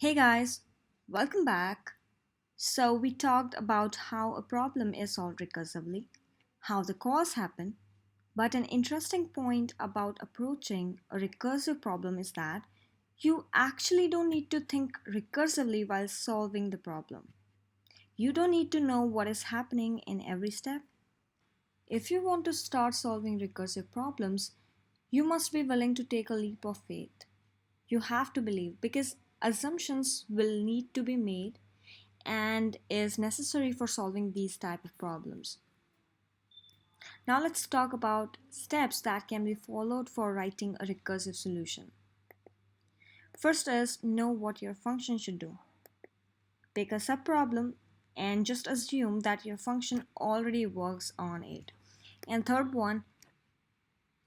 Hey guys, welcome back. So, we talked about how a problem is solved recursively, how the cause happen, but an interesting point about approaching a recursive problem is that you actually don't need to think recursively while solving the problem. You don't need to know what is happening in every step. If you want to start solving recursive problems, you must be willing to take a leap of faith. You have to believe because assumptions will need to be made and is necessary for solving these type of problems. Now let's talk about steps that can be followed for writing a recursive solution. First is know what your function should do. Pick a subproblem and just assume that your function already works on it. And third one,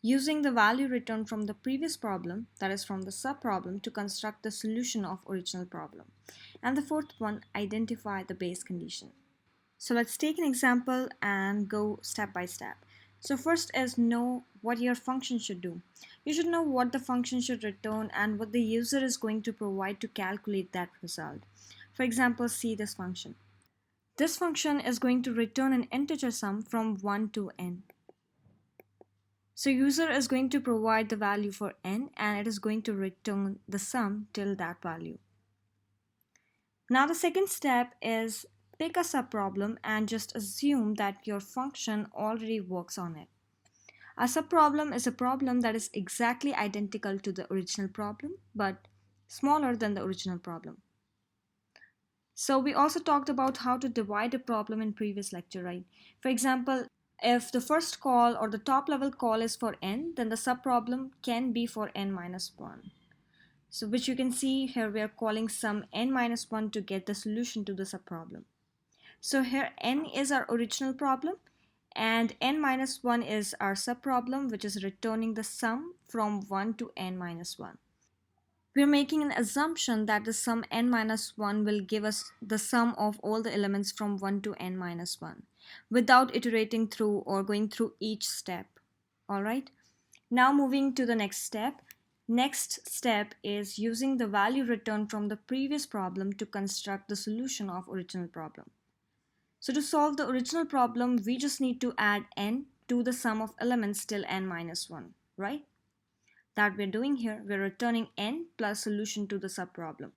using the value returned from the previous problem, that is from the subproblem, to construct the solution of original problem. And the fourth one, identify the base condition. So let's take an example and go step by step. So first is know what your function should do. You should know what the function should return and what the user is going to provide to calculate that result. For example, see this function. This function is going to return an integer sum from 1 to n. So user is going to provide the value for n and it is going to return the sum till that value. Now the second step is pick a subproblem and just assume that your function already works on it. A subproblem is a problem that is exactly identical to the original problem but smaller than the original problem. So we also talked about how to divide a problem in previous lecture, right? For example, if the first call or the top level call is for n, then the subproblem can be for n minus 1. So which you can see here we are calling sum n minus 1 to get the solution to the subproblem. So here n is our original problem and n minus 1 is our subproblem which is returning the sum from 1 to n minus 1. We are making an assumption that the sum n minus 1 will give us the sum of all the elements from 1 to n minus 1 without iterating through or going through each step. Alright, now moving to the next step. Next step is using the value returned from the previous problem to construct the solution of original problem. So to solve the original problem, we just need to add n to the sum of elements till n minus 1, right? That we're doing here, we're returning n plus solution to the subproblem.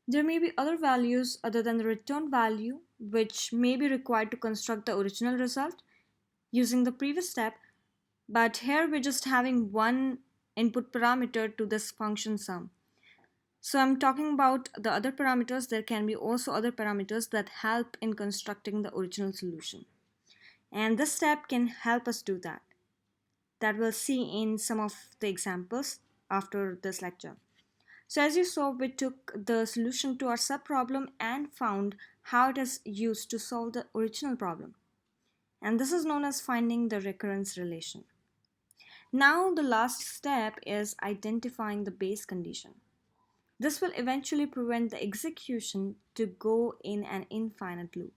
There may be other values other than the return value which may be required to construct the original result using the previous step, but here we're just having one input parameter to this function sum. So I'm talking about the other parameters. There can be also other parameters that help in constructing the original solution. And this step can help us do that. That we'll see in some of the examples after this lecture. So as you saw, we took the solution to our subproblem and found how it is used to solve the original problem. And this is known as finding the recurrence relation. Now the last step is identifying the base condition. This will eventually prevent the execution to go in an infinite loop.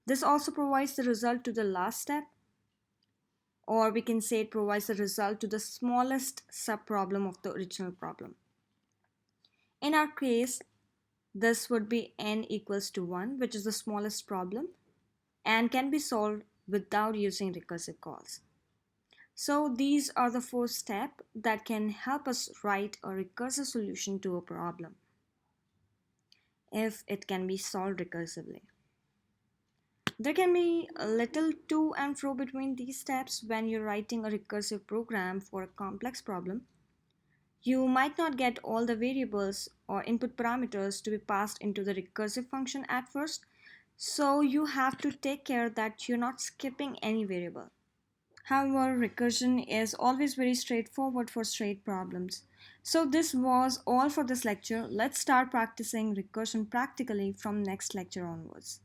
This also provides the result to the last step, or we can say it provides the result to the smallest subproblem of the original problem. In our case, this would be n equals to 1, which is the smallest problem and can be solved without using recursive calls. So these are the 4 steps that can help us write a recursive solution to a problem if it can be solved recursively. There can be a little to and fro between these steps when you're writing a recursive program for a complex problem. You might not get all the variables or input parameters to be passed into the recursive function at first, so you have to take care that you're not skipping any variable. However, recursion is always very straightforward for straight problems. So this was all for this lecture. Let's start practicing recursion practically from next lecture onwards.